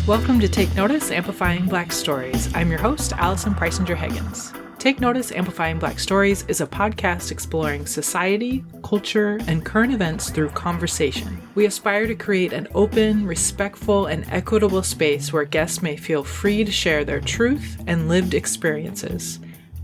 Welcome to Take Notice, Amplifying Black Stories. I'm your host, Allison Preisinger-Higgins. Take Notice, Amplifying Black Stories is a podcast exploring society, culture, and current events through conversation. We aspire to create an open, respectful, and equitable space where guests may feel free to share their truth and lived experiences.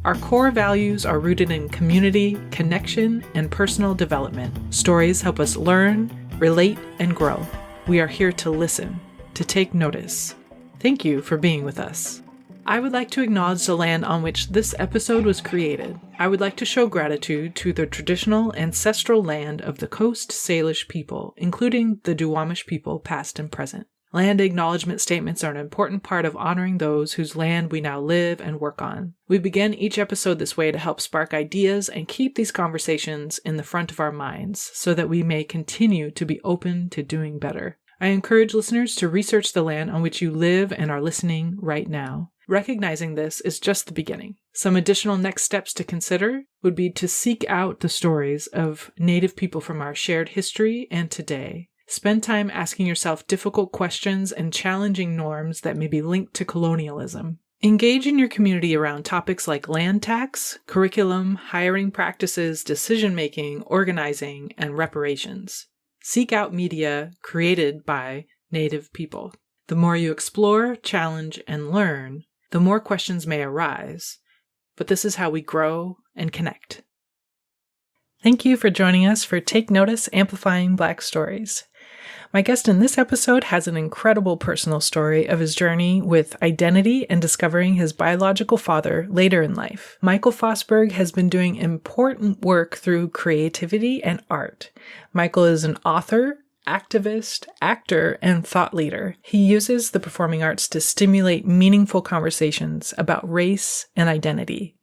Our core values are rooted in community, connection, and personal development. Stories help us learn, relate, and grow. We are here to listen, to take notice. Thank you for being with us. I would like to acknowledge the land on which this episode was created. I would like to show gratitude to the traditional ancestral land of the Coast Salish people, including the Duwamish people past and present. Land acknowledgement statements are an important part of honoring those whose land we now live and work on. We begin each episode this way to help spark ideas and keep these conversations in the front of our minds so that we may continue to be open to doing better. I encourage listeners to research the land on which you live and are listening right now. Recognizing this is just the beginning. Some additional next steps to consider would be to seek out the stories of Native people from our shared history and today. Spend time asking yourself difficult questions and challenging norms that may be linked to colonialism. Engage in your community around topics like land tax, curriculum, hiring practices, decision-making, organizing, and reparations. Seek out media created by Native people. The more you explore, challenge, and learn, the more questions may arise, but this is how we grow and connect. Thank you for joining us for Take Notice, Amplifying Black Stories. My guest in this episode has an incredible personal story of his journey with identity and discovering his biological father later in life. Michael Fosberg has been doing important work through creativity and art. Michael is an author, activist, actor, and thought leader. He uses the performing arts to stimulate meaningful conversations about race and identity.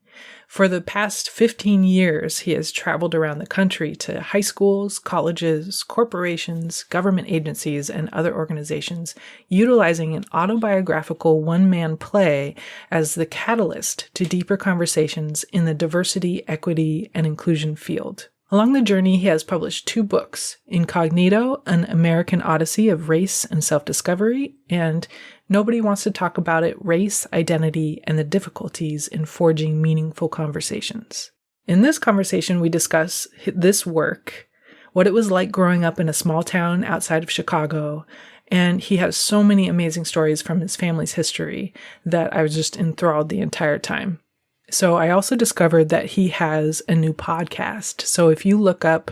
For the past 15 years, he has traveled around the country to high schools, colleges, corporations, government agencies, and other organizations, utilizing an autobiographical one-man play as the catalyst to deeper conversations in the diversity, equity, and inclusion field. Along the journey, he has published 2 books, Incognito, An American Odyssey of Race and Self-Discovery, and Nobody Wants to Talk About It, Race, Identity, and the Difficulties in Forging Meaningful Conversations. In this conversation, we discuss this work, what it was like growing up in a small town outside of Chicago, and he has so many amazing stories from his family's history that I was just enthralled the entire time. So I also discovered that he has a new podcast. So if you look up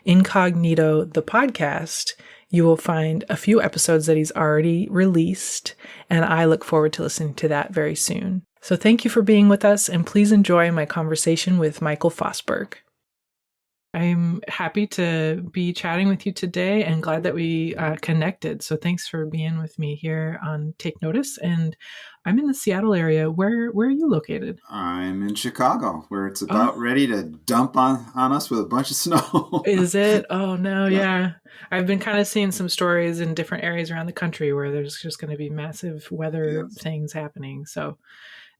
Incognito, the podcast, you will find a few episodes that he's already released, and I look forward to listening to that very soon. So thank you for being with us, and please enjoy my conversation with Michael Fosberg. I'm happy to be chatting with you today and glad that we connected. So thanks for being with me here on Take Notice. And I'm in the Seattle area. Where are you located? I'm in Chicago, where it's about ready to dump on us with a bunch of snow. Is it? Oh, no, yeah. I've been kind of seeing some stories in different areas around the country where there's just going to be massive weather things happening. So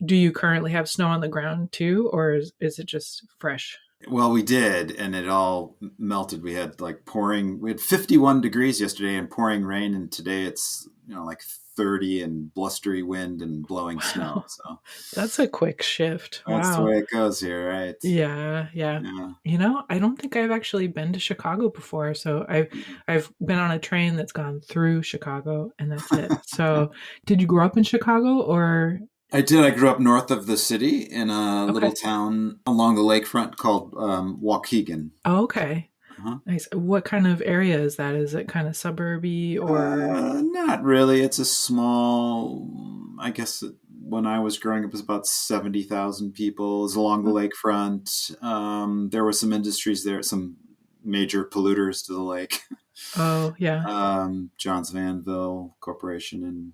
do you currently have snow on the ground too, or is it just fresh? Well, we did, and it all melted. We had we had 51 degrees yesterday and pouring rain, and today it's, like 30 and blustery wind and blowing snow. So that's a quick shift. That's the way it goes here, right? Yeah. I don't think I've actually been to Chicago before. So I've been on a train that's gone through Chicago, and that's it. So did you grow up in Chicago or? I did. I grew up north of the city in a little town along the lakefront called Waukegan. Oh, okay. Nice. What kind of area is that? Is it kind of suburby or? Not really. It's a small, I guess when I was growing up, it was about 70,000 people. It was along the lakefront. There were some industries there, some major polluters to the lake. Oh, yeah. Johns Vanville Corporation and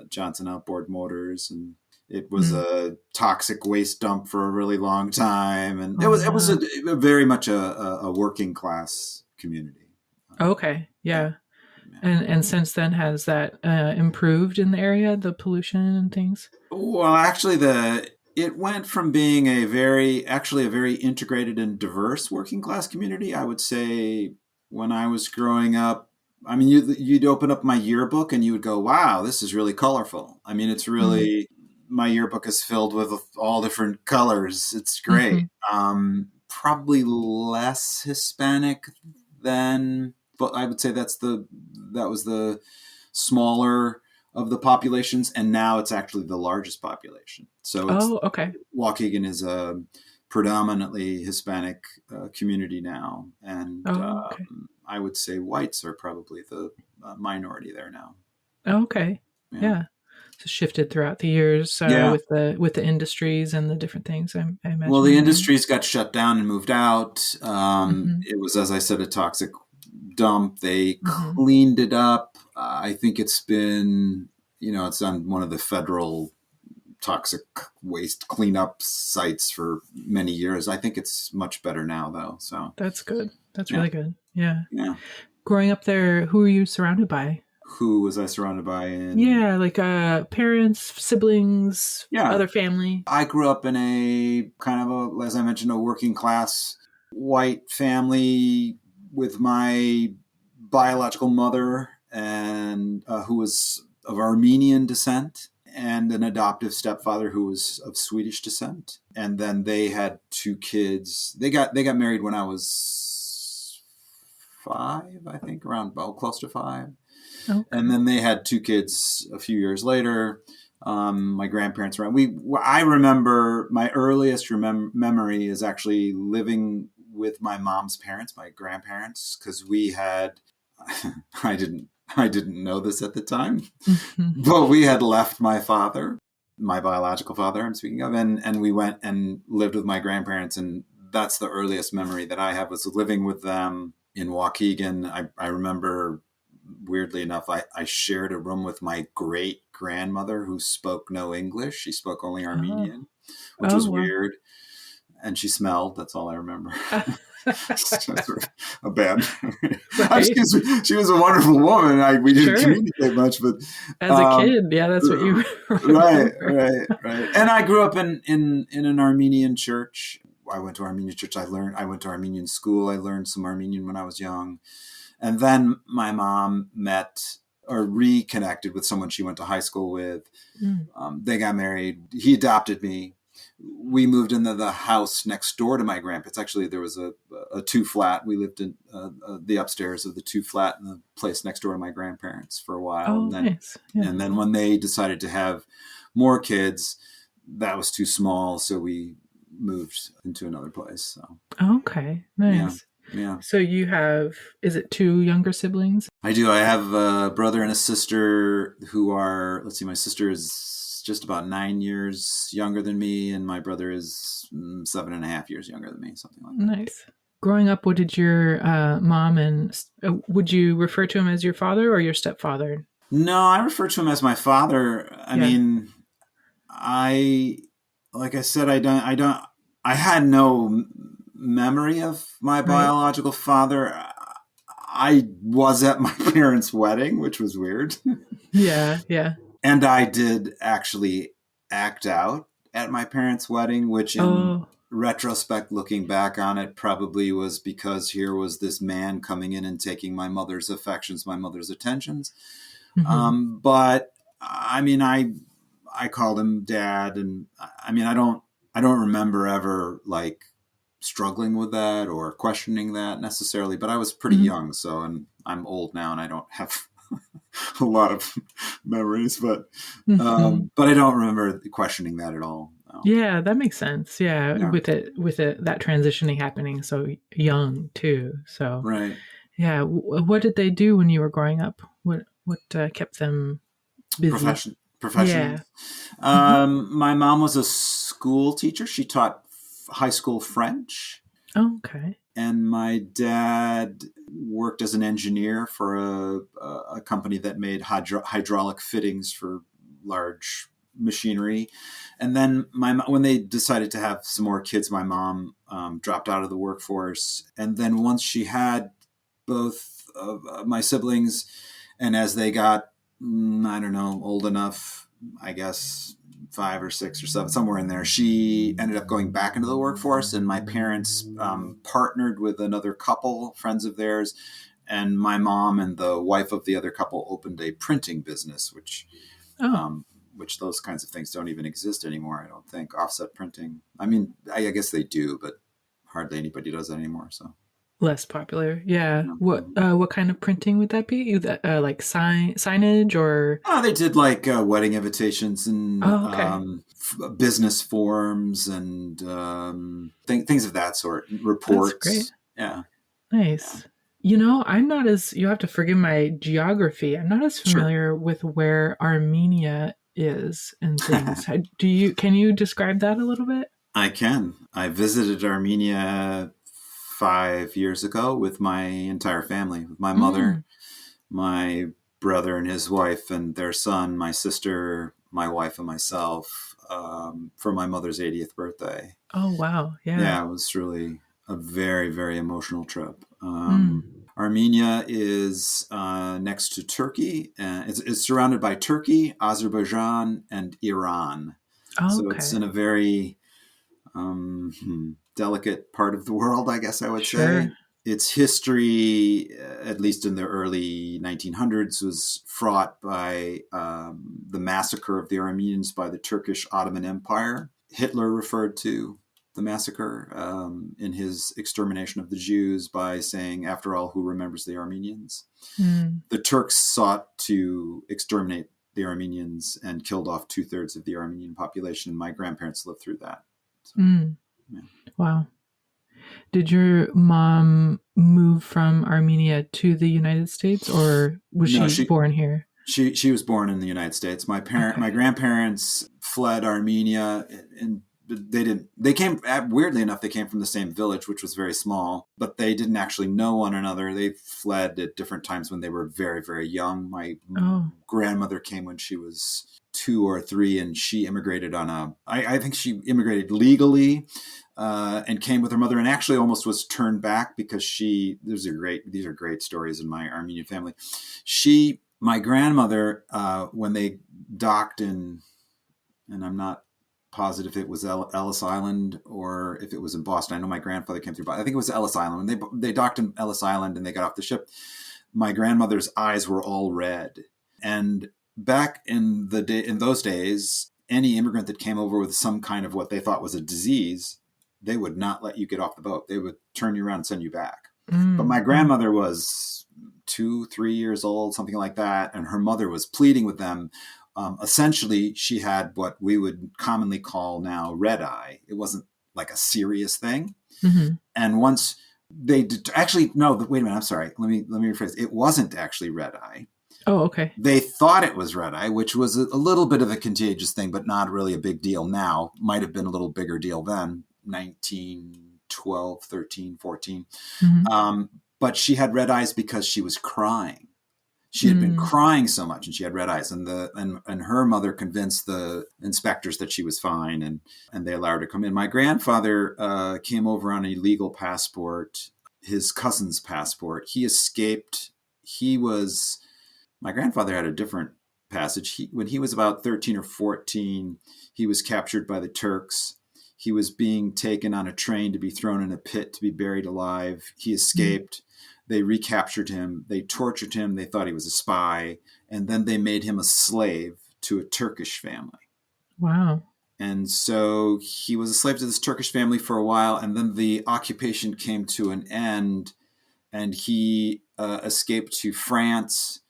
Johnson Outboard Motors, and it was a toxic waste dump for a really long time, and it was a very much a working class community. Okay, yeah. And since then, has that improved in the area, the pollution and things? Well, actually, it went from being a very integrated and diverse working class community. I would say when I was growing up, I mean, you'd open up my yearbook and you would go, wow, this is really colorful. I mean, it's Mm-hmm. really, my yearbook is filled with all different colors. It's Mm-hmm. great. Probably less Hispanic than, but I would say that was the smaller of the populations. And now it's actually the largest population. So it's, Oh, okay. Waukegan is a predominantly Hispanic community now. And Oh, okay. I would say whites are probably the minority there now. Oh, okay. Yeah. Yeah. So shifted throughout the years Yeah. with the industries and the different things. I Well, imagine the you're doing. industries got shut down and moved out. Mm-hmm. It was, as I said, a toxic dump. They Mm-hmm. cleaned it up. I think it's been, it's on one of the federal toxic waste cleanup sites for many years. I think it's much better now, though. So, That's good. That's yeah. really good. Yeah. Yeah. Growing up there, who were you surrounded by? Who was I surrounded by? Yeah, like parents, siblings, Yeah, other family. I grew up in a kind of as I mentioned, a working class white family with my biological mother and who was of Armenian descent, and an adoptive stepfather who was of Swedish descent. And then they had two kids. They got married when I was 5, I think, around close to 5. And Okay. then they had two kids a few years later. My grandparents were. I remember my earliest memory is actually living with my mom's parents, my grandparents, because we had. I didn't know this at the time, Mm-hmm. but we had left my father, my biological father. I'm speaking of, and we went and lived with my grandparents, and that's the earliest memory that I have was living with them in Waukegan. I remember, weirdly enough, I shared a room with my great grandmother who spoke no English. She spoke only Oh. Armenian, which Oh was wow. weird. And she smelled. That's all I remember. Sort of a bad. Right. She was a wonderful woman. We didn't Sure. communicate much, but As a um, kid, yeah, that's what you right, remember. right, right. And I grew up in an Armenian church. I went to Armenian church. I went to Armenian school. I learned some Armenian when I was young. And then my mom met or reconnected with someone she went to high school with. Mm. They got married. He adopted me. We moved into the house next door to my grandparents. Actually, there was a 2-flat. We lived in the upstairs of the 2-flat in the place next door to my grandparents for a while. Oh, nice. Yeah. And then when they decided to have more kids, that was too small. So we moved into another place. So, Okay. yeah. Nice. Yeah. So you have, is it two younger siblings? I do. I have a brother and a sister who are, let's see, my sister is just about 9 years younger than me, and my brother is 7.5 years younger than me, something like that. Nice. Growing up, what did your mom and would you refer to him as your father or your stepfather? No, I refer to him as my father. I Yeah. mean, I, like I said, I had no memory of my Right. biological father. I was at my parents' wedding, which was weird. Yeah. Yeah. And I did actually act out at my parents' wedding, which in Oh. retrospect, looking back on it, probably was because here was this man coming in and taking my mother's affections, my mother's attentions. Hmm. But I mean, I called him dad, and I mean, I don't remember ever like struggling with that or questioning that necessarily. But I was pretty Hmm. young, so, and I'm old now, and I don't have a lot of memories, Hmm. but I don't remember questioning that at all. No. Yeah, that makes sense. Yeah, Yeah. with it that transitioning happening so young too. So Right. yeah, what did they do when you were growing up? What kept them busy? Professionally. Yeah. Hmm. My mom was a school teacher. She taught high school French. Okay. And my dad worked as an engineer for a company that made hydraulic fittings for large machinery. And then when they decided to have some more kids, my mom dropped out of the workforce. And then once she had both of my siblings, and as they got, I don't know, old enough, I guess 5 or 6 or 7, somewhere in there, she ended up going back into the workforce. And my parents partnered with another couple, friends of theirs, and my mom and the wife of the other couple opened a printing business, Oh, um, which those kinds of things don't even exist anymore. I don't think offset printing. I mean, I guess they do, but hardly anybody does that anymore. So less popular. Yeah. yeah. What Mhm. what kind of printing would that be? That like signage or? They did like wedding invitations and Oh, okay. business forms and things of that sort. That's great. Reports. Yeah, yeah, Nice. I'm not as, you have to forgive my geography. I'm not as sure. familiar with where Armenia is and things. Can you describe that a little bit? I can. I visited Armenia 5 years ago with my entire family, with my mother, Mm. my brother and his wife, and their son, my sister, my wife, and myself for my mother's 80th birthday. Oh, wow. Yeah. Yeah, it was really a very, very emotional trip. Mm. Armenia is next to Turkey. It's surrounded by Turkey, Azerbaijan, and Iran. Oh, So it's okay. in a very delicate part of the world, I guess I would Sure. say. Its history, at least in the early 1900s, was fraught by the massacre of the Armenians by the Turkish Ottoman Empire. Hitler referred to the massacre in his extermination of the Jews by saying, after all, who remembers the Armenians? Mm. The Turks sought to exterminate the Armenians and killed off 2/3 of the Armenian population. My grandparents lived through that. So, Mm. yeah. Wow. Did your mom move from Armenia to the United States or was No, she she born here? she was born in the United States. Okay. My grandparents fled Armenia, and they came weirdly enough they came from the same village, which was very small, but they didn't actually know one another. They fled at different times when they were very, very young. My Oh. grandmother came when she was 2 or 3, and she immigrated I think she immigrated legally, and came with her mother, and actually almost was turned back because these are great stories in my Armenian family. My grandmother, when they docked and I'm not positive if it was Ellis Island or if it was in Boston. I know my grandfather came through, but I think it was Ellis Island. When they docked in Ellis Island and they got off the ship, my grandmother's eyes were all red. And back in those days, any immigrant that came over with some kind of what they thought was a disease, they would not let you get off the boat. They would turn you around and send you back. But Mm. my Mm. grandmother was 2, 3 years old, something like that, and her mother was pleading with them. Essentially, she had what we would commonly call now red eye. It wasn't like a serious thing. Mm-hmm. And once they did, actually, no, wait a minute. I'm sorry. Let me rephrase. It wasn't actually red eye. Oh, okay. They thought it was red eye, which was a little bit of a contagious thing, but not really a big deal now. Might have been a little bigger deal then, 1912, 13, 14. Mm-hmm. But she had red eyes because she was crying. She had been Mm. crying so much, and she had red eyes. And her mother convinced the inspectors that she was fine, and they allowed her to come in. My grandfather came over on a legal passport, his cousin's passport. He escaped. He was My grandfather had a different passage. When he was about 13 or 14, he was captured by the Turks. He was being taken on a train to be thrown in a pit to be buried alive. He Mm. escaped. They recaptured him. They tortured him. They thought he was a spy. And then they made him a slave to a Turkish family. Wow. And so he was a slave to this Turkish family for a while. And then the occupation came to an end, and he escaped to France,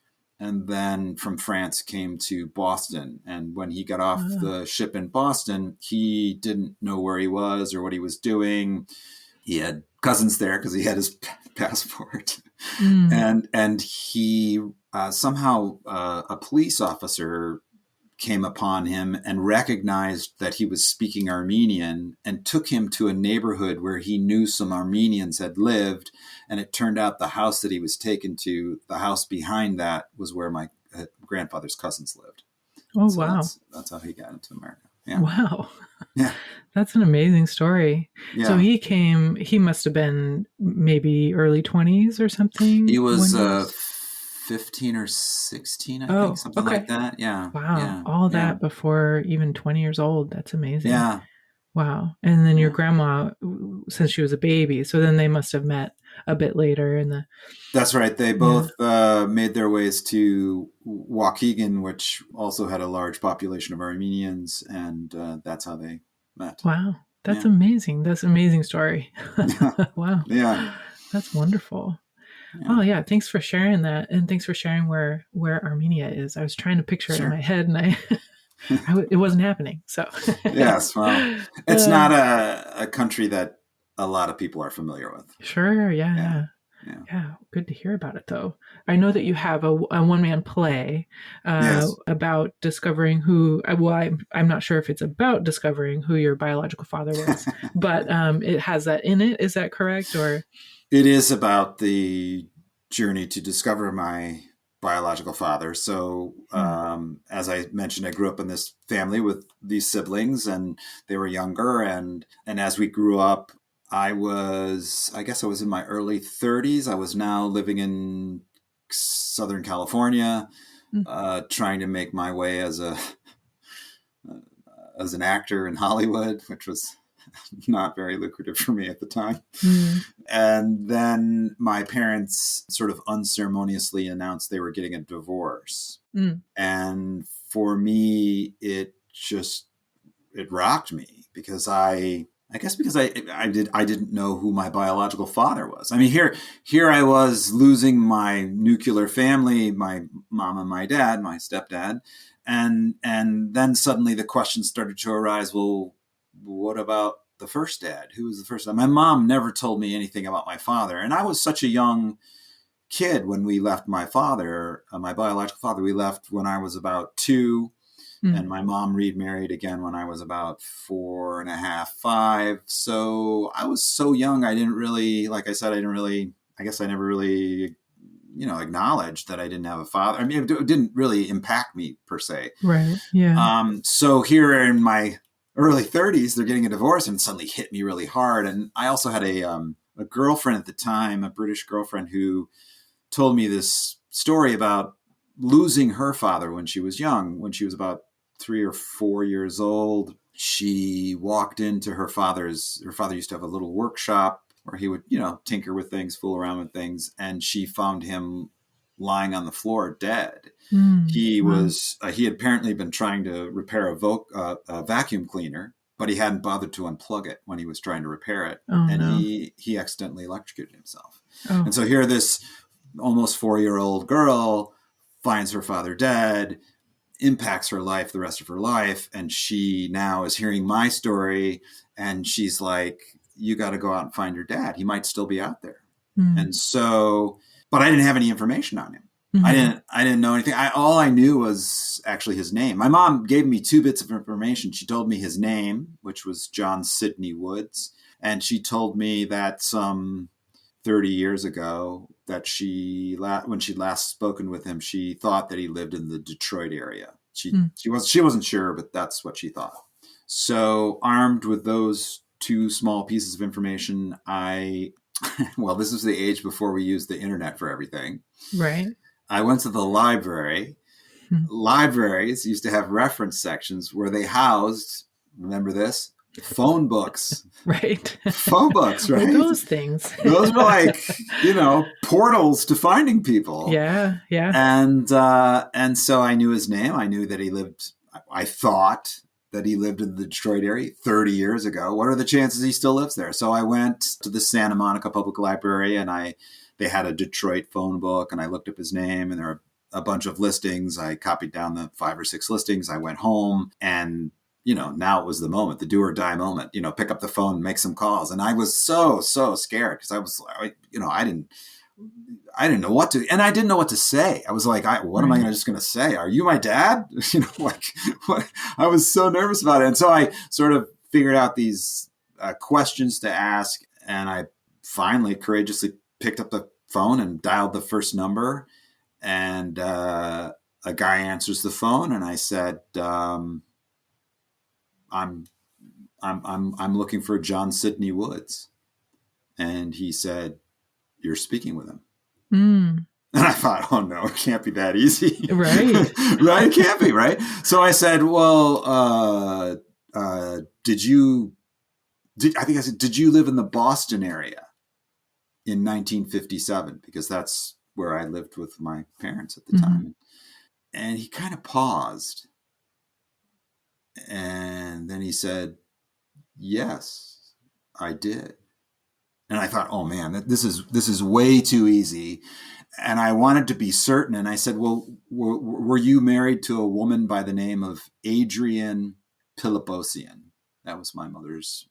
and then from France came to Boston. And when he got off Wow. the ship in Boston, he didn't know where he was or what he was doing. He had cousins there because he had his passport, Mm. and he somehow a police officer came upon him and recognized that he was speaking Armenian and took him to a neighborhood where he knew some Armenians had lived. And it turned out the house that he was taken to, the house behind that, was where my grandfather's cousins lived. Oh, So wow. that's how he got into America. Yeah, Wow. yeah, That's an amazing story. So yeah. he must have been maybe early 20s or He something when was he was. 15 or 16, I think, Oh, something like okay. that. Yeah, Wow. yeah, All yeah, that before even 20 years old. That's amazing. yeah, Wow. And then your yeah. grandma, since she was a baby, so then they must have met a bit later in the. That's right. They Yeah. both made their ways to Waukegan, which also had a large population of Armenians, and that's how they met. Wow. That's Yeah. amazing. That's an amazing story. Yeah. Wow. Yeah. That's wonderful. Yeah. Oh yeah, thanks for sharing that, and thanks for sharing where Armenia is. I was trying to picture it in my Sure. head, and it wasn't happening. So, Yes. Well, it's uh, not a country that a lot of people are familiar with. sure, yeah, Yeah. yeah. Yeah. Yeah, good to hear about it, though. I know that you have a one man play Yes. about discovering who. Well, I'm not sure if it's about discovering who your biological father was, but it has that in it. Is that correct? Or It is about the journey to discover my biological father. So, yeah. as I mentioned, I grew up in this family with these siblings, and they were younger. And as we grew up, I guess I was in my early 30s. I was now living in Southern California, Mm, trying to make my way as an actor in Hollywood, which was not very lucrative for me at the time. mm, And then my parents sort of unceremoniously announced they were getting a divorce. mm, And for me, it rocked me because I guess because I didn't know who my biological father was. I mean, here I was losing my nuclear family, my mom and my dad, my stepdad, and then suddenly the question started to arise. Well, what about the first dad? Who was the first dad? My mom never told me anything about my father, and I was such a young kid when we left my father, my biological father. We left when I was about 2, mm. and my mom remarried again when I was about 4.5, 5. So I was so young. I didn't really, like I said, I guess I never really, acknowledged that I didn't have a father. I mean, it didn't really impact me per se. Right. Yeah. So here in my early 30s, they're getting a divorce, and it suddenly hit me really hard. And I also had a girlfriend at the time, a British girlfriend, who told me this story about losing her father when she was young, when she was about 3 or 4 years old. She walked into her father used to have a little workshop where he would, tinker with things, fool around with things. And she found him lying on the floor dead. Mm. Wow. He had apparently been trying to repair a vacuum cleaner, but he hadn't bothered to unplug it when he was trying to repair it. Oh And no. he accidentally electrocuted himself. Oh. And so here this almost 4-year-old girl finds her father dead, impacts her life the rest of her life, and she now is hearing my story, and she's like, you got to go out and find your dad. He might still be out there. Mm. And so, but I didn't have any information on him. Mm-hmm. I didn't know anything. All I knew was actually his name. My mom gave me 2 bits of information. She told me his name, which was John Sidney Woods, and she told me that some 30 years ago that when she'd last spoken with him, she thought that he lived in the Detroit area. Mm. She wasn't sure, but that's what she thought. So armed with those 2 small pieces of information, well, this was the age before we used the internet for everything. Right. I went to the library. Mm. Libraries used to have reference sections where they housed, remember this, phone books. Right. Phone books, Well, right? those things. Those were like, portals to finding people. Yeah. Yeah. And so I knew his name. I knew that I thought that he lived in the Detroit area 30 years ago. What are the chances he still lives there? So I went to the Santa Monica Public Library, and they had a Detroit phone book, and I looked up his name, and there were a bunch of listings. I copied down the 5 or 6 listings. I went home, and now it was the moment, the do or die moment, pick up the phone, make some calls. And I was so scared because I didn't know what to, and I didn't know what to say. I was like, what am I just going to say? Are you my dad? What? I was so nervous about it. And so I sort of figured out these questions to ask. And I finally courageously picked up the phone and dialed the first number. And a guy answers the phone, and I said, I'm looking for John Sidney Woods. And he said, you're speaking with him. Mm. And I thought, oh no, it can't be that easy. Right. Right? It can't be, right? So I said, well, did you live in the Boston area? in 1957, because that's where I lived with my parents at the Mm-hmm. time. And he kind of paused. And then he said, yes, I did. And I thought, oh man, this is way too easy. And I wanted to be certain. And I said, well, were you married to a woman by the name of Adrian Piliposian? That was my mother's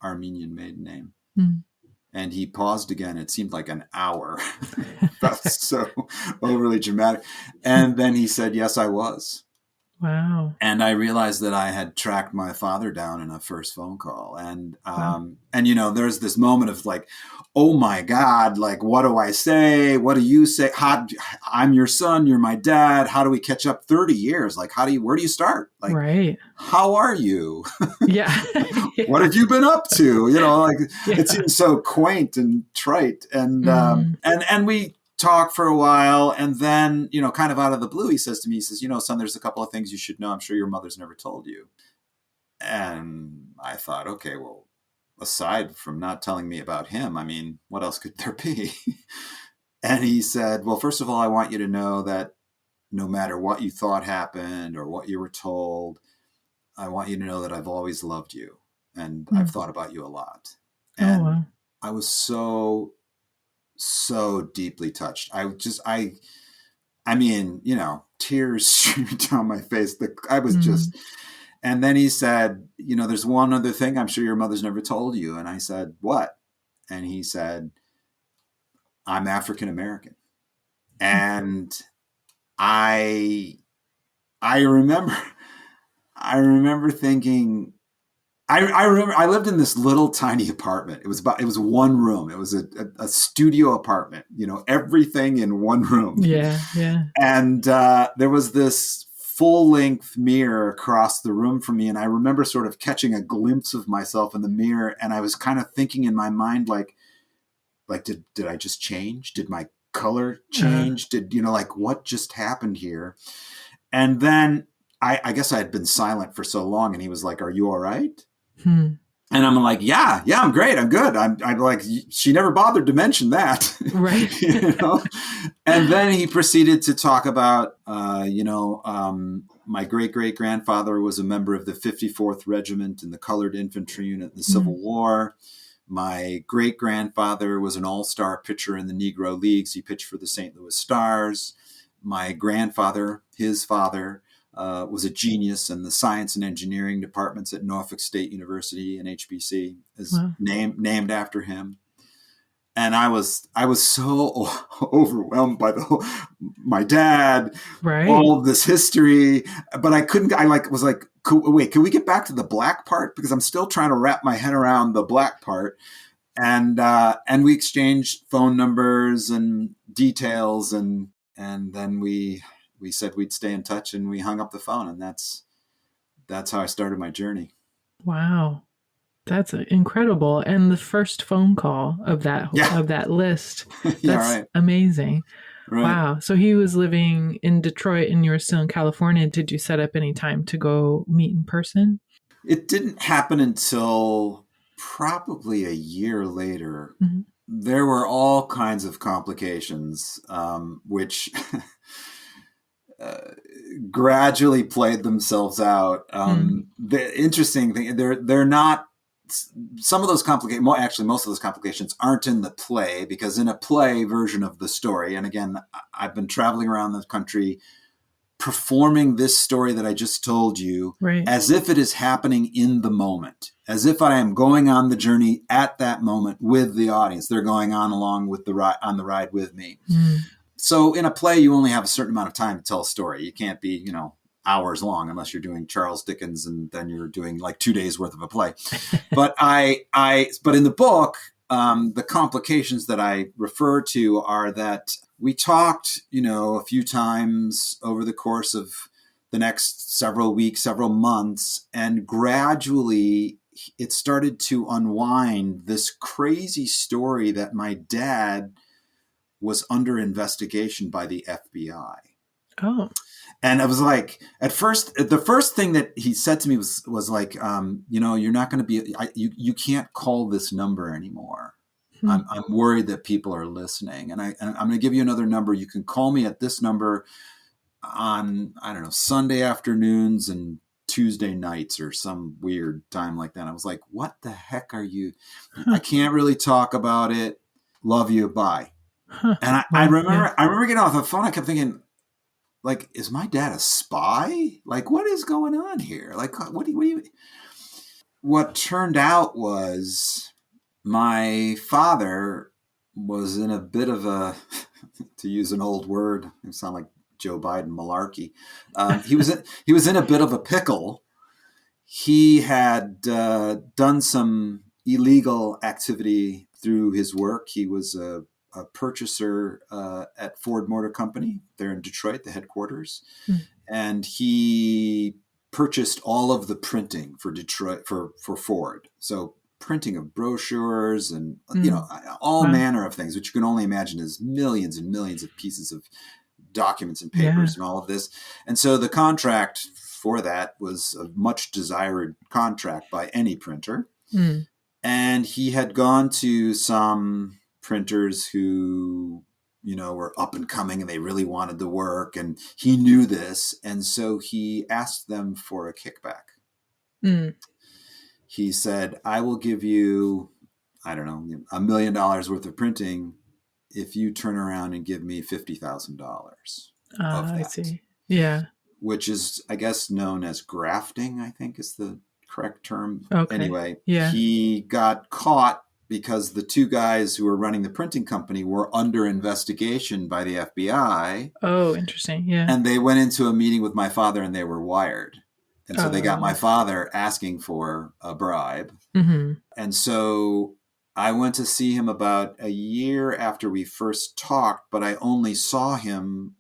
Armenian maiden name. Mm. And he paused again. It seemed like an hour. Felt so overly dramatic. And then he said, yes, I was. Wow. And I realized that I had tracked my father down in a first phone call. And, Wow. and, you know, there's this moment of like, oh my God, like, what do I say? What do you say? I'm your son. You're my dad. How do we catch up 30 years? Like, where do you start? Like, right. How are you? Yeah. What have you been up to? You know, like Yeah. it seems so quaint and trite. And, Mm. and we talked for a while, and then, you know, kind of out of the blue, he says to me, he says, you know, son, there's a couple of things you should know. I'm sure your mother's never told you. And I thought, okay, well, aside from not telling me about him, I mean, what else could there be? And he said, well, first of all, I want you to know that no matter what you thought happened or what you were told, I want you to know that I've always loved you, and I've thought about you a lot. Oh, And wow. I was so deeply touched. I mean, you know, tears streaming down my face. I was just, and then he said, you know, there's one other thing I'm sure your mother's never told you. And I said, what? And he said, I'm African American. And I remember, thinking, I remember I lived in this little tiny apartment. It was one room. It was a studio apartment, you know, everything in one room. Yeah. Yeah. And there was this full-length mirror across the room from me. And I remember sort of catching a glimpse of myself in the mirror. And I was kind of thinking in my mind, like, did I just change? Did my color change? Did, you know, like, what just happened here? And then I guess I had been silent for so long, and he was like, are you all right? And I'm like, yeah, I'm great. I'm good. I'm like, she never bothered to mention that. Right. You know? And then he proceeded to talk about, my great-great-grandfather was a member of the 54th Regiment in the Colored Infantry Unit in the Civil War. My great-grandfather was an all-star pitcher in the Negro Leagues. He pitched for the St. Louis Stars. My grandfather, his father, was a genius, and the science and engineering departments at Norfolk State University and HBC is named after him. And I was so overwhelmed by my dad, all of this history, but I couldn't. Was like, wait, can we get back to the black part? Because I'm still trying to wrap my head around the black part. And we exchanged phone numbers and details, and then we said we'd stay in touch, and we hung up the phone, and that's how I started my journey. Wow. That's incredible. And the first phone call of that list, that's amazing. Right. Wow. So he was living in Detroit and you were still in California. Did you set up any time to go meet in person? It didn't happen until probably a year later. Mm-hmm. There were all kinds of complications, which gradually played themselves out. The interesting thing, they're not. Some of those most of those complications aren't in the play, because in a play version of the story, and again, I've been traveling around the country performing this story that I just told you, as if it is happening in the moment, as if I am going on the journey at that moment with the audience. They're going on along with the ride with me. So in a play, you only have a certain amount of time to tell a story. You can't be, you know, hours long unless you're doing Charles Dickens, and then you're doing like 2 days worth of a play. But but in the book, the complications that I refer to are that we talked, you know, a few times over the course of the next several weeks, several months, and gradually it started to unwind this crazy story that my dad was under investigation by the FBI. Oh. And I was like, at first, the first thing that he said to me was like, you know, you're not going to be, you can't call this number anymore. I'm worried that people are listening. And I'm going to give you another number. You can call me at this number on, I don't know, Sunday afternoons and Tuesday nights or some weird time like that. I was like, what the heck are you? I can't really talk about it. Love you. Bye. And I remember getting off the phone. I kept thinking, like, is my dad a spy? Like, what is going on here? Like, what turned out was my father was in a bit of a, to use an old word, it sound like Joe Biden malarkey. He was in a bit of a pickle. He had done some illegal activity through his work. He was a purchaser at Ford Motor Company there in Detroit, the headquarters, and he purchased all of the printing for Detroit for Ford. So printing of brochures and all manner of things, which you can only imagine is millions and millions of pieces of documents and papers and all of this. And so the contract for that was a much desired contract by any printer. And he had gone to some printers who, were up and coming and they really wanted the work. And he knew this. And so he asked them for a kickback. He said, I will give you, I don't know, $1 million worth of printing if you turn around and give me $50,000 of that. I see. Yeah. Which is, I guess, known as grafting, I think is the correct term. Okay. Anyway, he got caught because the two guys who were running the printing company were under investigation by the FBI. Oh, interesting. Yeah. And they went into a meeting with my father and they were wired. And so they got my father asking for a bribe. And so I went to see him about a year after we first talked, but I only saw him,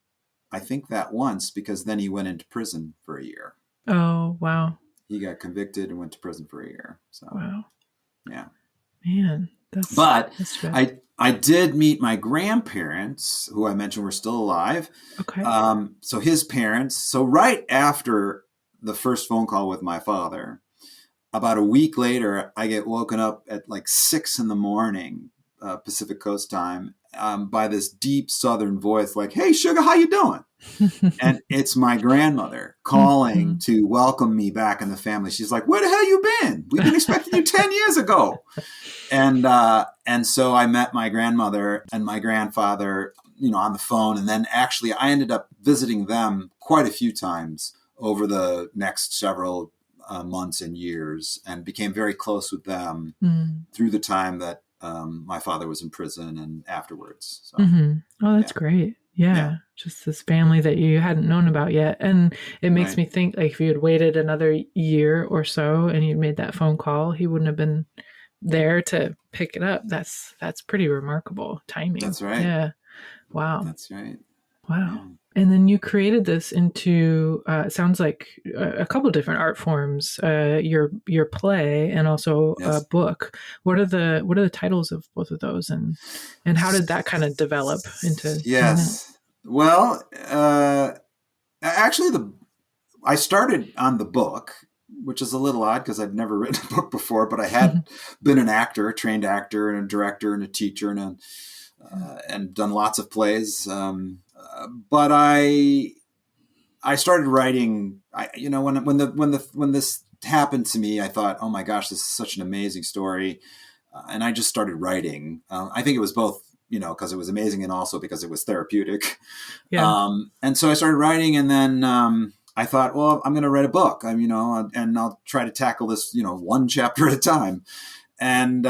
I think, that once, because then he went into prison for a year. Oh, wow. He got convicted and went to prison for a year. So, wow. Yeah. Man, that's I did meet my grandparents, who I mentioned were still alive. Okay. So his parents. So right after the first phone call with my father, about a week later, I get woken up at like 6 a.m, Pacific Coast time, by this deep Southern voice, like, "Hey, sugar, how you doing?" And it's my grandmother calling to welcome me back in the family. She's like, "Where the hell you been? We've been expecting you 10 years ago." And so I met my grandmother and my grandfather, on the phone. And then actually I ended up visiting them quite a few times over the next several months and years, and became very close with them through the time that my father was in prison and afterwards. So, Oh, that's great. Yeah. Just this family that you hadn't known about yet. And it makes me think, like, if you had waited another year or so and you'd made that phone call, he wouldn't have been there to pick it up. That's pretty remarkable timing. That's right. Yeah. Wow. That's right. Wow. Yeah. And then you created this into, it sounds like a couple different art forms, your play and also a book. What are the titles of both of those, and how did that kind of develop into? Yes. Well, actually, I started on the book, which is a little odd because I've never written a book before, but I had been an actor, a trained actor, and a director, and a teacher, and done lots of plays. But I started writing. When this happened to me, I thought, oh my gosh, this is such an amazing story, and I just started writing. I think it was both, because it was amazing and also because it was therapeutic. Yeah. And so I started writing, and then I thought, well, I'm going to write a book. And I'll try to tackle this, one chapter at a time. And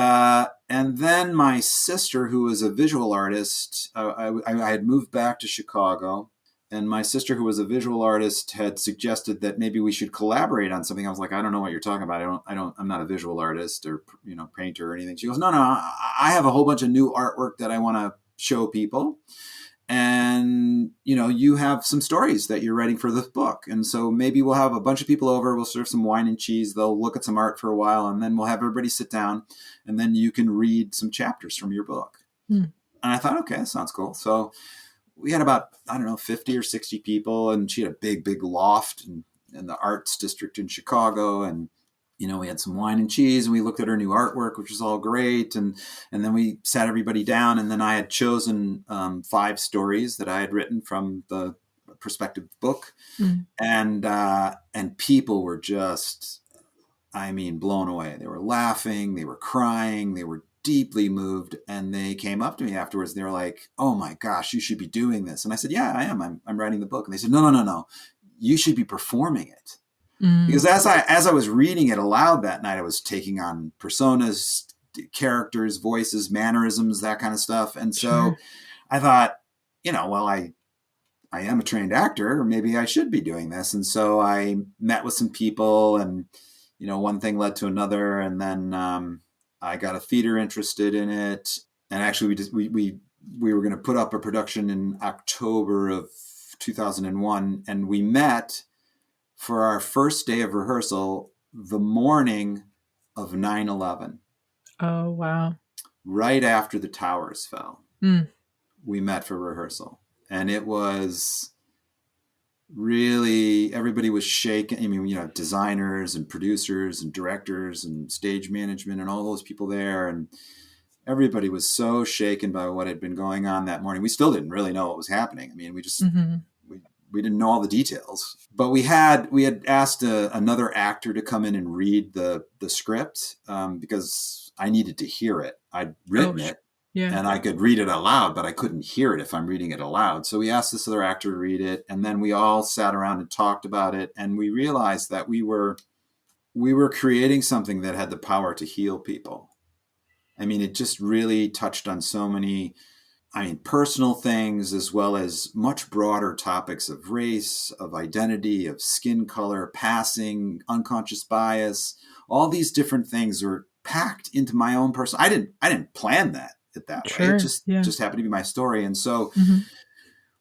then my sister, who was a visual artist, I had moved back to Chicago, and my sister, who was a visual artist, had suggested that maybe we should collaborate on something. I was like, I don't know what you're talking about. I'm not a visual artist or, painter or anything. She goes, no, I have a whole bunch of new artwork that I want to show people. And, you have some stories that you're writing for this book. And so maybe we'll have a bunch of people over. We'll serve some wine and cheese. They'll look at some art for a while, and then we'll have everybody sit down, and then you can read some chapters from your book. And I thought, okay, that sounds cool. So we had about, 50 or 60 people, and she had a big, big loft in the arts district in Chicago. And we had some wine and cheese, and we looked at her new artwork, which was all great. And then we sat everybody down, and then I had chosen 5 stories that I had written from the perspective book. And people were just, blown away. They were laughing, they were crying, they were deeply moved. And they came up to me afterwards. They were like, "Oh my gosh, you should be doing this." And I said, "Yeah, I am. I'm writing the book." And they said, "No. You should be performing it." Because as I was reading it aloud that night, I was taking on personas, characters, voices, mannerisms, that kind of stuff. And so I thought, well, I am a trained actor, or maybe I should be doing this. And so I met with some people, and one thing led to another, and then I got a theater interested in it. And actually, we were going to put up a production in October of 2001, and we met for our first day of rehearsal the morning of 9/11. Oh, wow. Right after the towers fell. We met for rehearsal. And it was really, everybody was shaken. Designers and producers and directors and stage management and all those people there. And everybody was so shaken by what had been going on that morning. We still didn't really know what was happening. We just... We didn't know all the details, but we had asked another actor to come in and read the script because I needed to hear it. I'd written it, and I could read it aloud, but I couldn't hear it if I'm reading it aloud. So we asked this other actor to read it, and then we all sat around and talked about it, and we realized that we were creating something that had the power to heal people. It just really touched on so many personal things, as well as much broader topics of race, of identity, of skin color, passing, unconscious bias. All these different things were packed into my own personal. I didn't plan that way. It just happened to be my story. And so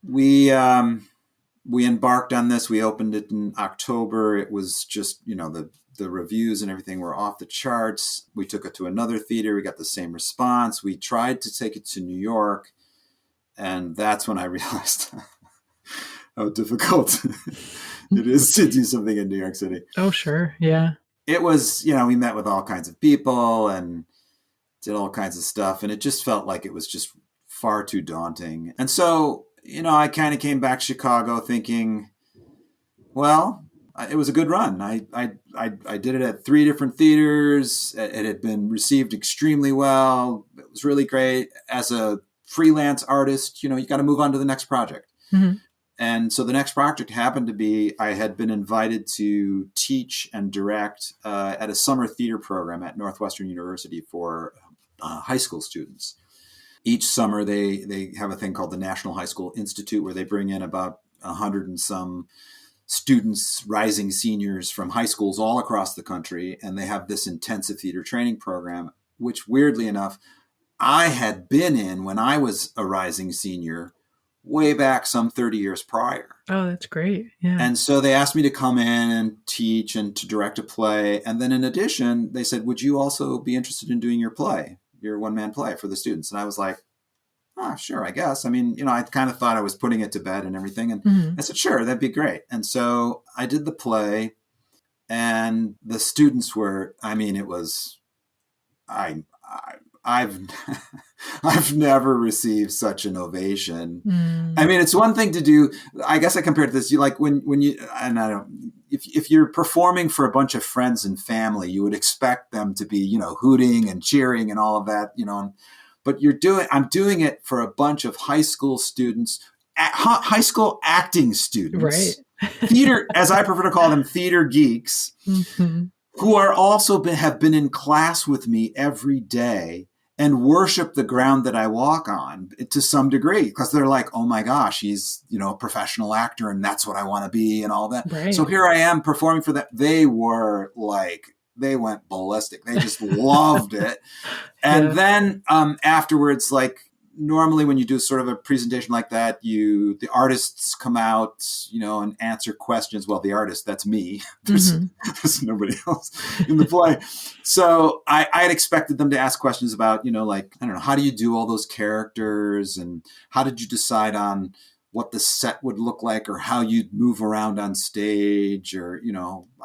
we embarked on this. We opened it in October. It was just, the reviews and everything were off the charts. We took it to another theater. We got the same response. We tried to take it to New York. And that's when I realized how difficult it is to do something in New York City. Oh, sure. Yeah. It was, we met with all kinds of people and did all kinds of stuff. And it just felt like it was just far too daunting. And so, I kind of came back to Chicago thinking, well, it was a good run. I did it at 3 different theaters. It had been received extremely well. It was really great. As a freelance artist, you got to move on to the next project. And so the next project happened to be, I had been invited to teach and direct at a summer theater program at Northwestern University for high school students. Each summer they have a thing called the National High School Institute, where they bring in about 100 and some students, rising seniors from high schools all across the country. And they have this intensive theater training program, which weirdly enough, I had been in when I was a rising senior way back some 30 years prior. Oh, that's great. Yeah. And so they asked me to come in and teach and to direct a play. And then in addition, they said, would you also be interested in doing your play, your one-man play for the students? And I was like, sure, I guess. I kind of thought I was putting it to bed and everything. And I said, sure, that'd be great. And so I did the play, and the students were, it was, I've never received such an ovation. It's one thing to do. I guess I compared this. You like when you, and I don't. If you're performing for a bunch of friends and family, you would expect them to be, hooting and cheering and all of that, But I'm doing it for a bunch of high school students, high school acting students, right? Theater, as I prefer to call them, theater geeks, who are also have been in class with me every day and worship the ground that I walk on to some degree, because they're like, oh my gosh, he's, a professional actor and that's what I want to be and all that. Right. So here I am performing for that. They were like, they went ballistic. They just loved it. And then afterwards, like normally when you do sort of a presentation like that, the artists come out, and answer questions. Well, the artist, that's me. There's nobody else in the play. So I had expected them to ask questions about, like, I don't know, how do you do all those characters, and how did you decide on what the set would look like or how you'd move around on stage or,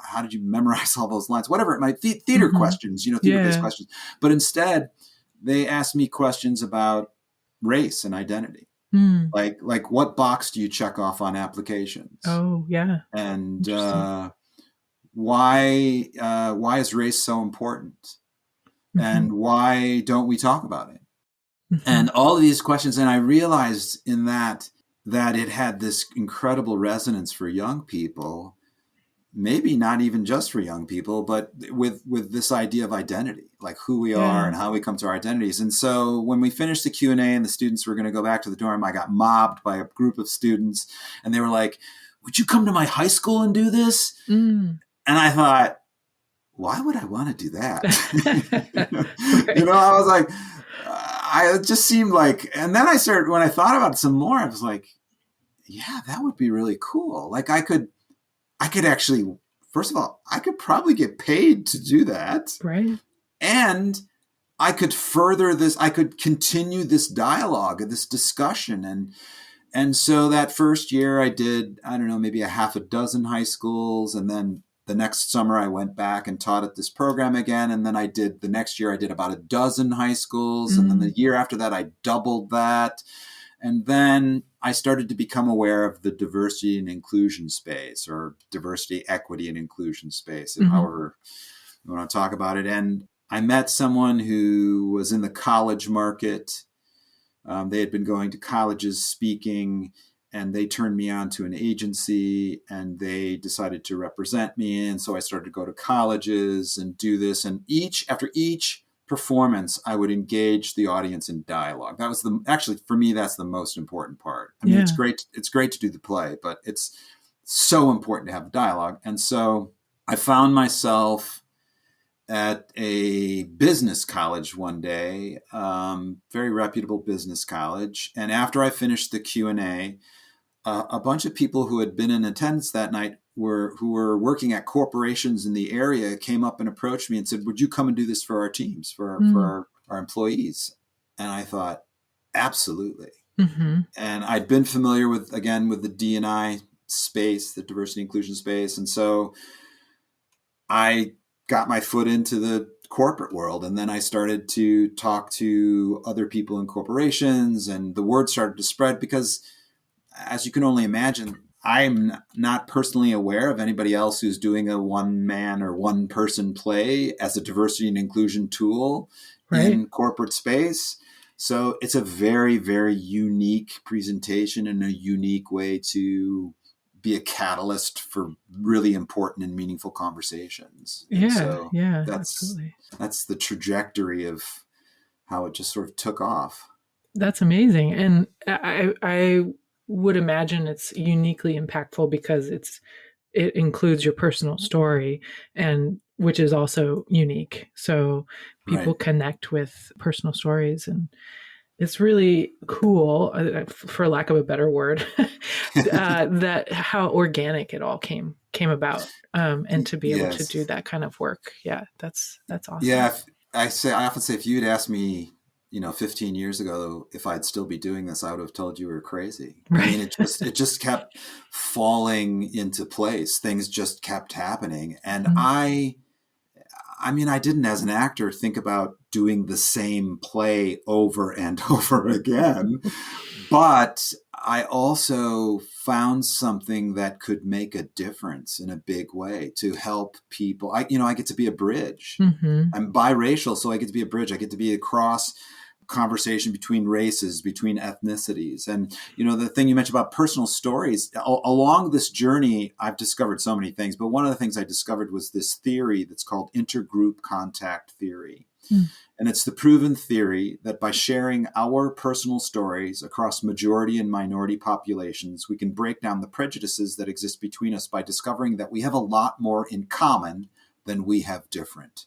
how did you memorize all those lines, whatever it might be, theater questions, theater-based questions. But instead, they asked me questions about race and identity. Like what box do you check off on applications? Oh, yeah. And why is race so important? And why don't we talk about it? And all of these questions. And I realized in that it had this incredible resonance for young people, maybe not even just for young people, but with this idea of identity, like who we are and how we come to our identities. And so when we finished the Q&A and the students were going to go back to the dorm, I got mobbed by a group of students and they were like, would you come to my high school and do this? And I thought, why would I want to do that? Right. I was like, it just seemed like, and then when I thought about it some more, I was like, yeah, that would be really cool. Like I could actually, first of all, I could probably get paid to do that. Right. And I could I could continue this dialogue and this discussion. And so that first year I did, I don't know, maybe a half a dozen high schools. And then the next summer I went back and taught at this program again. And then the next year I did about a dozen high schools. And then the year after that, I doubled that. And then I started to become aware of the diversity and inclusion space, or diversity, equity, and inclusion space, however you want to talk about it. And I met someone who was in the college market. They had been going to colleges speaking, and they turned me on to an agency, and they decided to represent me. And so I started to go to colleges and do this. And after each performance, I would engage the audience in dialogue. That was actually for me, that's the most important part. I mean, it's great to do the play, but it's so important to have dialogue. And so I found myself at a business college one day, very reputable business college. And after I finished the Q&A, a bunch of people who had been in attendance that night who were working at corporations in the area came up and approached me and said, would you come and do this for our teams, for our employees? And I thought, absolutely. And I'd been familiar with the D&I space, the diversity inclusion space. And so I got my foot into the corporate world. And then I started to talk to other people in corporations, and the word started to spread because, as you can only imagine, I'm not personally aware of anybody else who's doing a one-man or one-person play as a diversity and inclusion tool in corporate space. So it's a very, very unique presentation and a unique way to be a catalyst for really important and meaningful conversations. Absolutely. That's the trajectory of how it just sort of took off. That's amazing. And I would imagine it's uniquely impactful because it includes your personal story, and which is also unique. So people connect with personal stories, and it's really cool, for lack of a better word, that how organic it all came about, and to be able to do that kind of work. Yeah, that's awesome. Yeah, I often say, if you'd asked me, 15 years ago, if I'd still be doing this, I would have told you we were crazy. I mean, it just kept falling into place. Things just kept happening. And I didn't, as an actor, think about doing the same play over and over again, but I also found something that could make a difference in a big way to help people. I get to be a bridge. I'm biracial, so I get to be a bridge. I get to be across conversation between races, between ethnicities. And, the thing you mentioned about personal stories, along this journey, I've discovered so many things. But one of the things I discovered was this theory that's called intergroup contact theory. And it's the proven theory that by sharing our personal stories across majority and minority populations, we can break down the prejudices that exist between us by discovering that we have a lot more in common than we have different.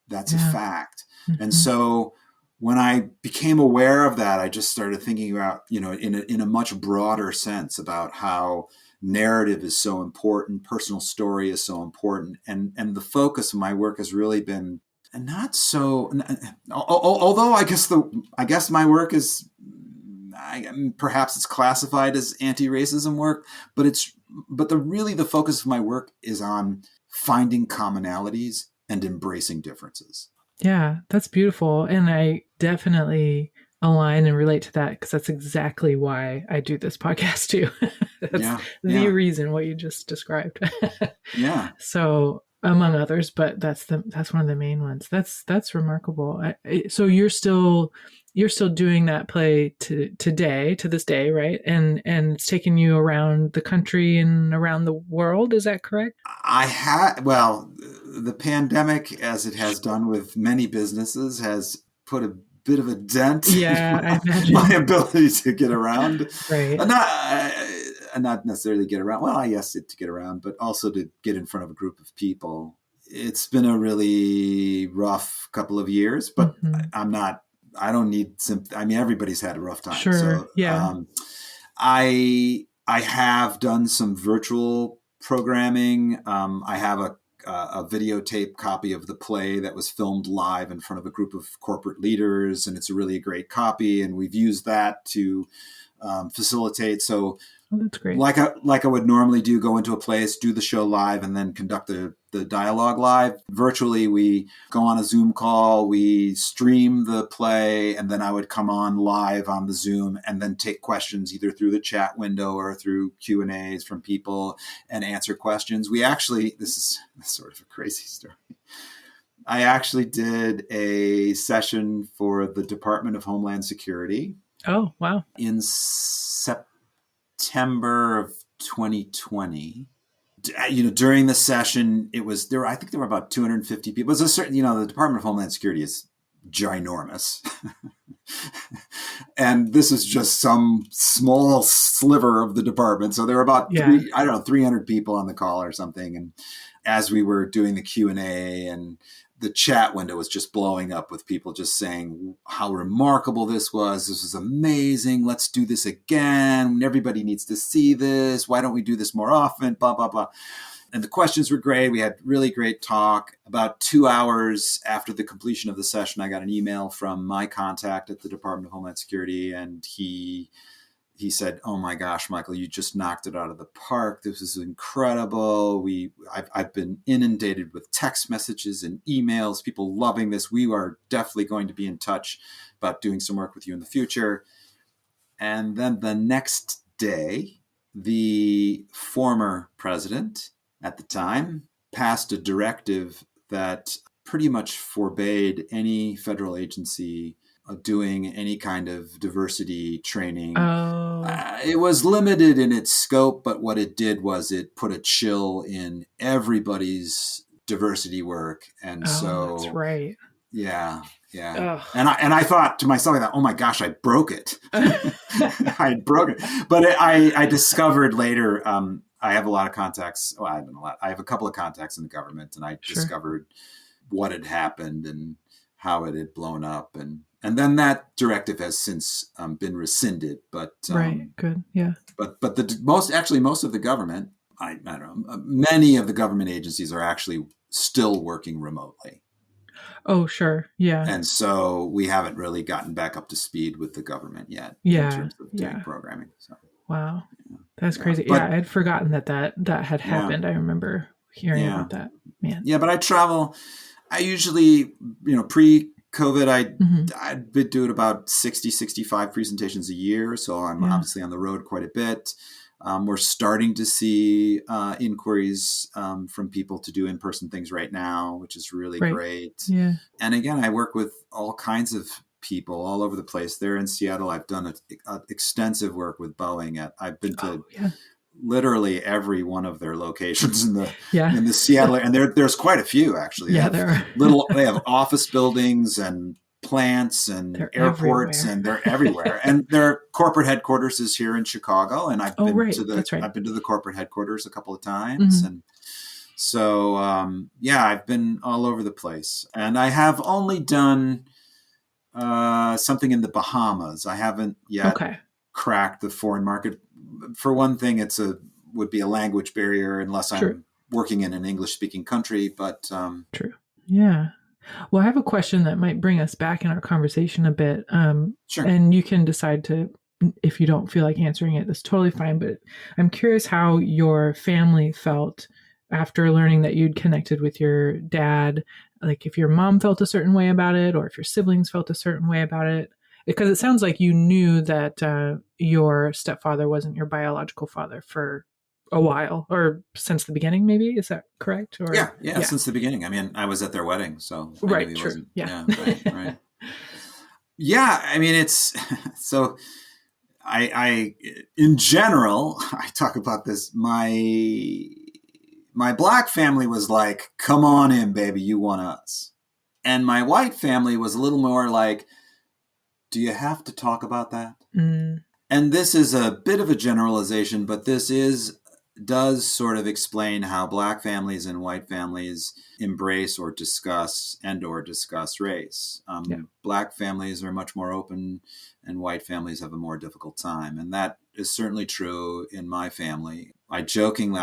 That's a fact. And so when I became aware of that, I just started thinking about, in a much broader sense about how narrative is so important, personal story is so important. And the focus of my work has really been, and not so, although I guess my work is perhaps it's classified as anti-racism work, but the focus of my work is on finding commonalities and embracing differences. Yeah, that's beautiful. And I definitely align and relate to that because that's exactly why I do this podcast too. That's Yeah, the yeah, reason what you just described. yeah. So among others, but that's one of the main ones. That's remarkable. So you're still doing that play to this day, right? And it's taking you around the country and around the world. Is that correct? The pandemic, as it has done with many businesses, has put a bit of a dent Yeah, in I my imagine. ability to get around. Right. Not necessarily get around. Well, yes, to get around, but also to get in front of a group of people. It's been a really rough couple of years, but Mm-hmm. I'm not. I don't need sympathy. I mean, everybody's had a rough time. Sure. So Yeah. I have done some virtual programming. I have a videotape copy of the play that was filmed live in front of a group of corporate leaders, and it's a really great copy. And we've used that to facilitate. So Oh, that's great. like I would normally do, go into a place, do the show live, and then conduct the dialogue live. Virtually, we go on a Zoom call, we stream the play, and then I would come on live on the Zoom and then take questions either through the chat window or through Q&As from people and answer questions. This is sort of a crazy story. I actually did a session for the Department of Homeland Security. Oh, wow. In September of 2020. During the session, I think there were about 250 people. It's a certain, the Department of Homeland Security is ginormous. And this is just some small sliver of the department. So there were about 300 people on the call or something. And as we were doing the Q&A, and the chat window was just blowing up with people just saying how remarkable this was. This was amazing. Let's do this again. Everybody needs to see this. Why don't we do this more often? Blah, blah, blah. And the questions were great. We had really great talk. About 2 hours after the completion of the session, I got an email from my contact at the Department of Homeland Security, and he said, "Oh my gosh, Michael, you just knocked it out of the park. This is incredible. I've been inundated with text messages and emails, people loving this. We are definitely going to be in touch about doing some work with you in the future." And then the next day, the former president at the time passed a directive that pretty much forbade any federal agency doing any kind of diversity training. Oh. It was limited in its scope, but what it did was it put a chill in everybody's diversity work. And that's right. Yeah. Ugh. And I thought to myself, oh my gosh, I broke it. I had broken it. But I discovered later, I have a lot of contacts. Well, I have a couple of contacts in the government, and I discovered what had happened and how it had blown up. And then that directive has since been rescinded. But right, good, yeah. But most of the government, I don't know, many of the government agencies are actually still working remotely. Oh, sure, yeah. And so we haven't really gotten back up to speed with the government yet in terms of doing programming. So, wow, that's crazy. But, I had forgotten that had happened. I remember hearing about that. Man. Yeah, but I travel. I usually, pre-COVID, I'd been doing about 60, 65 presentations a year. So I'm obviously on the road quite a bit. We're starting to see inquiries from people to do in-person things right now, which is really great. Yeah. And again, I work with all kinds of people all over the place. There in Seattle, I've done extensive work with Boeing. I've been to literally every one of their locations in the Seattle, and there's quite a few actually. There are. They have office buildings and plants and airports, everywhere. And they're everywhere. And their corporate headquarters is here in Chicago, and I've been to the corporate headquarters a couple of times, and so I've been all over the place. And I have only done something in the Bahamas. I haven't yet cracked the foreign market. For one thing, would be a language barrier unless I'm working in an English-speaking country. But true, yeah. Well, I have a question that might bring us back in our conversation a bit. Sure. And you can decide to, if you don't feel like answering it, that's totally fine. But I'm curious how your family felt after learning that you'd connected with your dad. Like if your mom felt a certain way about it, or if your siblings felt a certain way about it. Because it sounds like you knew that your stepfather wasn't your biological father for a while, or since the beginning, maybe. Is that correct? Or Yeah, since the beginning. I mean, I was at their wedding, so I knew right, he true, wasn't. yeah. Yeah, right. Yeah, I mean, it's so. I in general, I talk about this. My black family was like, "Come on in, baby, you want us," and my white family was a little more like, "Do you have to talk about that?" Mm, And this is a bit of a generalization, but this is does sort of explain how black families and white families embrace or discuss race. yeah. Black families are much more open, and white families have a more difficult time, and that is certainly true in my family. I jokingly,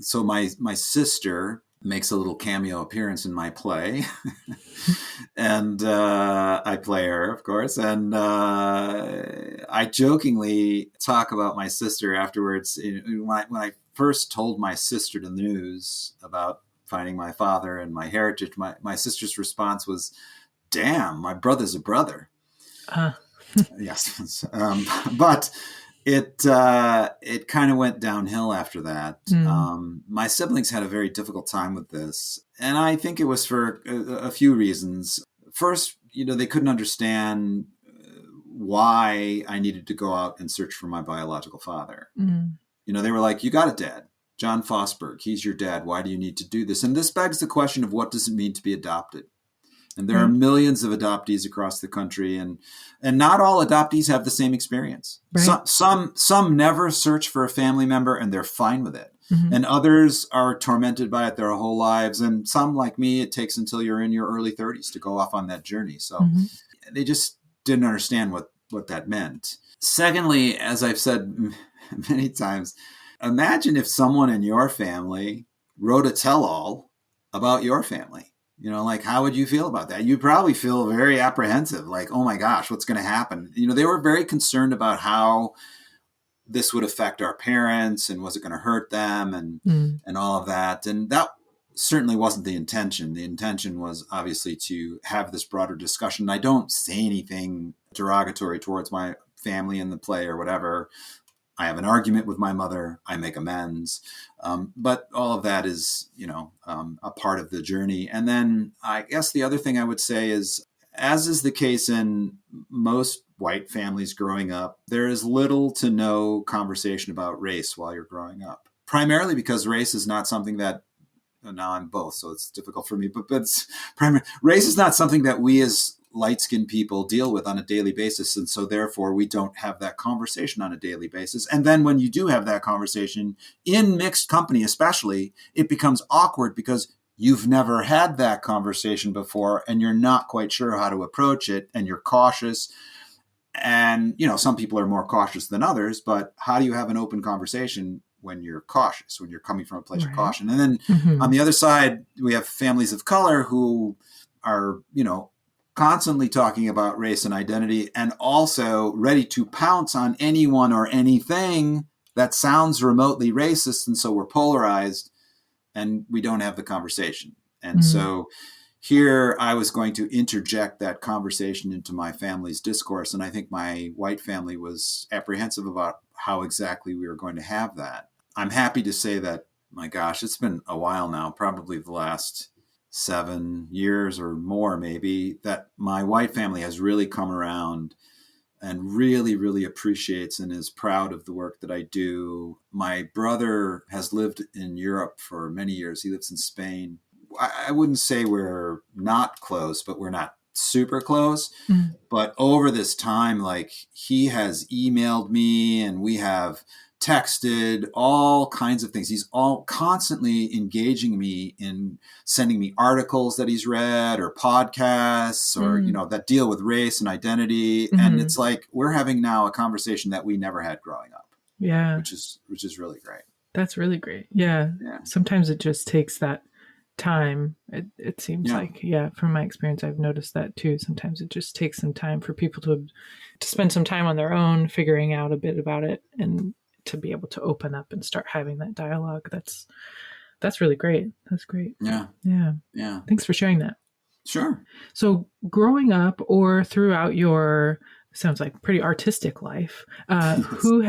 so my sister makes a little cameo appearance in my play. And I play her, of course. And I jokingly talk about my sister afterwards. When I first told my sister the news about finding my father and my heritage, my sister's response was, "Damn, my brother's a brother." Uh, Yes. But it kind of went downhill after that. mm, My siblings had a very difficult time with this, and I think it was for a few reasons. First, they couldn't understand why I needed to go out and search for my biological father. mm, They were like, "You got a dad, John Fosberg. He's your dad. Why do you need to do this?" And this begs the question of what does it mean to be adopted? And there are right, millions of adoptees across the country, and not all adoptees have the same experience. right. Some never search for a family member and they're fine with it. Mm-hmm, And others are tormented by it their whole lives. And some, like me, it takes until you're in your early 30s to go off on that journey. So mm-hmm, they just didn't understand what that meant. Secondly, as I've said many times, imagine if someone in your family wrote a tell-all about your family. Like, how would you feel about that? You'd probably feel very apprehensive, like, oh my gosh, what's going to happen? They were very concerned about how this would affect our parents and was it going to hurt them mm, and all of that. And that certainly wasn't the intention. The intention was obviously to have this broader discussion. I don't say anything derogatory towards my family in the play or whatever. I have an argument with my mother. I make amends. But all of that is, a part of the journey. And then I guess the other thing I would say is, as is the case in most white families growing up, there is little to no conversation about race while you're growing up, primarily because race is not something that, now I'm both, so it's difficult for me, but it's race is not something that we as light-skinned people deal with on a daily basis. And so therefore we don't have that conversation on a daily basis. And then when you do have that conversation in mixed company, especially, it becomes awkward because you've never had that conversation before and you're not quite sure how to approach it and you're cautious. And, some people are more cautious than others, but how do you have an open conversation when you're cautious, when you're coming from a place of right. caution? And then Mm-hmm, on the other side, we have families of color who are, constantly talking about race and identity and also ready to pounce on anyone or anything that sounds remotely racist. And so we're polarized and we don't have the conversation. And mm, so here I was going to interject that conversation into my family's discourse. And I think my white family was apprehensive about how exactly we were going to have that. I'm happy to say that, my gosh, it's been a while now, probably the last 7 years or more, maybe, that my white family has really come around and really, really appreciates and is proud of the work that I do. My brother has lived in Europe for many years. He lives in Spain. I wouldn't say we're not close, but we're not super close. mm, But over this time, like, he has emailed me and we have texted all kinds of things. He's all constantly engaging me in sending me articles that he's read or podcasts or, mm, that deal with race and identity. And mm-hmm. it's like we're having now a conversation that we never had growing up, Yeah, which is really great. that's really great. Yeah. Yeah. Sometimes it just takes that time. It seems like, from my experience, I've noticed that too. Sometimes it just takes some time for people to spend some time on their own, figuring out a bit about it, and to be able to open up and start having that dialogue. That's really great. That's great. Yeah. Thanks for sharing that. Sure. So growing up or throughout your, sounds like pretty artistic life, who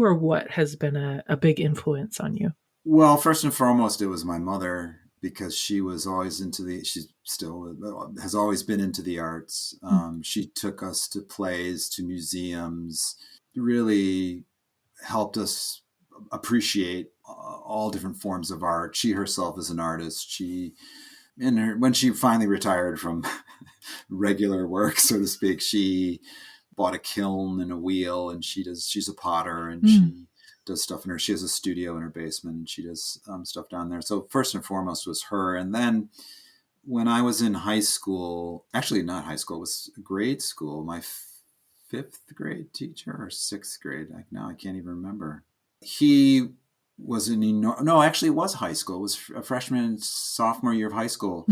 or what has been a big influence on you? Well, first and foremost, it was my mother, because she was always she still has always been into the arts. She took us to plays, to museums, really helped us appreciate all different forms of art. She herself is an artist. When she finally retired from regular work, so to speak, she bought a kiln and a wheel, and she's a potter, and she does stuff she has a studio in her basement, and she does stuff down there. So first and foremost was her. And then when I was in high school, actually not high school, it was grade school, my fifth grade teacher or sixth grade, now I can't even remember. He was actually it was high school. It was a freshman, sophomore year of high school.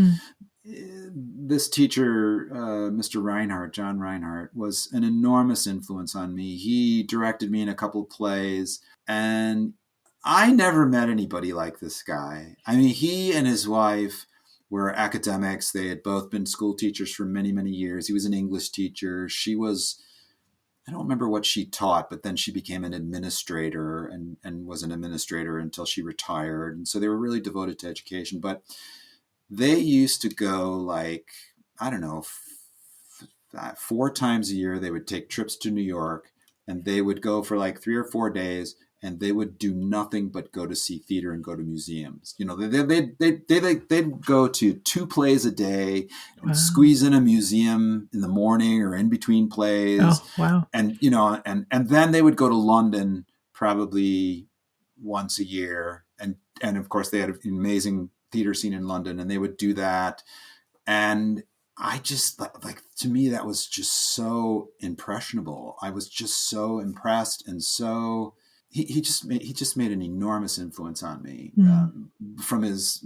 This teacher, Mr. Reinhardt, John Reinhardt, was an enormous influence on me. He directed me in a couple of plays, and I never met anybody like this guy. I mean, he and his wife were academics. They had both been school teachers for many, many years. He was an English teacher. She was, I don't remember what she taught, but then she became an administrator and was an administrator until she retired. And so they were really devoted to education. But they used to go, I don't know, 4 times a year. They would take trips to New York, and they would go for 3 or 4 days, and they would do nothing but go to see theater and go to museums. They'd go to 2 plays a day and squeeze in a museum in the morning or in between plays. Oh, wow. And, and then they would go to London probably once a year. And of course they had an amazing theater scene in London, and they would do that. And I just to me, that was just so impressionable. I was just so impressed, and so he just made an enormous influence on me from his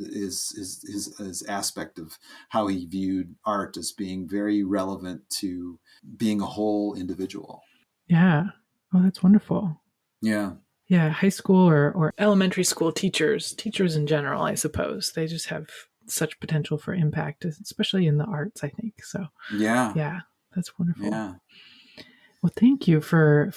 aspect of how he viewed art as being very relevant to being a whole individual. Yeah. Oh, that's wonderful. Yeah. Yeah. High school or elementary school teachers in general, I suppose, they just have such potential for impact, especially in the arts, I think. So yeah, that's wonderful. Yeah. Well, thank you for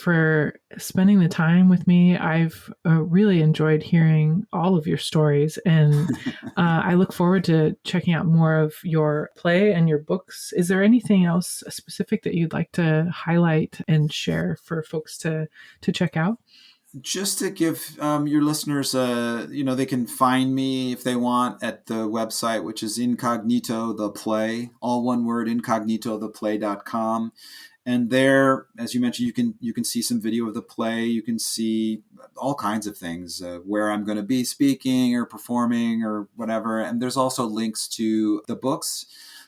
spending the time with me. I've really enjoyed hearing all of your stories, and I look forward to checking out more of your play and your books. Is there anything else specific that you'd like to highlight and share for folks to check out? Just to give your listeners, they can find me if they want at the website, which is Incognito, the play, all one word, incognitotheplay.com. And there, as you mentioned, you can see some video of the play. You can see all kinds of things, where I'm going to be speaking or performing or whatever. And there's also links to the books.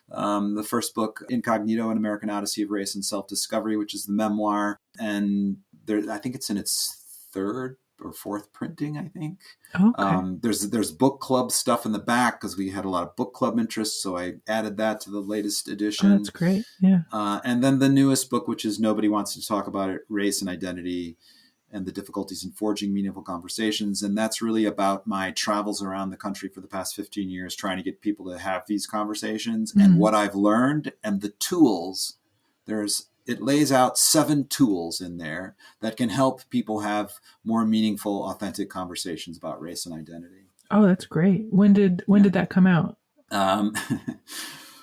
The first book, Incognito, An American Odyssey of Race and Self-Discovery, which is the memoir. And I think it's in its 3rd or 4th printing, I think. Okay. There's book club stuff in the back because we had a lot of book club interest, so I added that to the latest edition. Oh, that's great. Yeah. And then the newest book, which is Nobody Wants to Talk About It, Race and Identity and the Difficulties in Forging Meaningful Conversations. And that's really about my travels around the country for the past 15 years, trying to get people to have these conversations and what I've learned and the tools. It lays out 7 tools in there that can help people have more meaningful, authentic conversations about race and identity. Oh, that's great. When did that come out?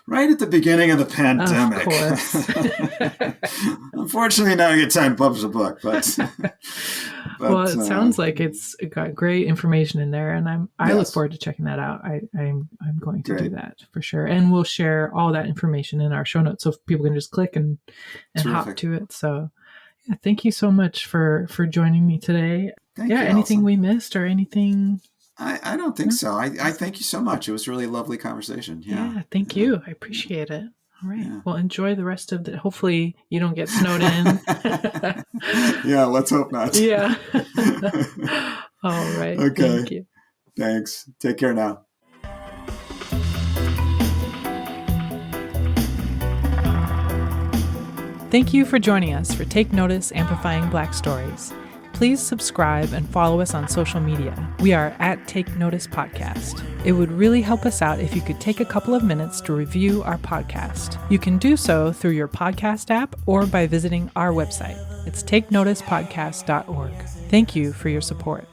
Right at the beginning of the pandemic. Of course. Unfortunately, now I get time to publish a book, but well, it sounds like it's got great information in there, and I look forward to checking that out. I'm going to do that for sure, and we'll share all that information in our show notes so people can just click and hop to it. So, yeah, thank you so much for joining me today. Thank you, anything Allison. we missed or anything? I don't think so. I thank you so much. It was really a lovely conversation. Yeah, thank you. I appreciate it. All right. Yeah. Well, enjoy the rest of the. Hopefully, you don't get snowed in. Yeah, let's hope not. Yeah. All right. Okay. Thank you. Thanks. Take care now. Thank you for joining us for Take Notice Amplifying Black Stories. Please subscribe and follow us on social media. We are at Take Notice Podcast. It would really help us out if you could take a couple of minutes to review our podcast. You can do so through your podcast app or by visiting our website. It's takenoticepodcast.org. Thank you for your support.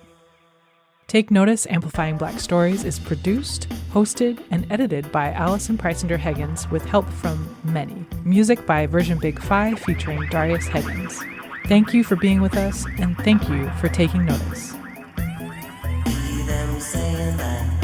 Take Notice Amplifying Black Stories is produced, hosted, and edited by Allison Preisinger Higgins with help from many. Music by Version Big 5 featuring Darius Higgins. Thank you for being with us, and thank you for taking notice. Hear them saying that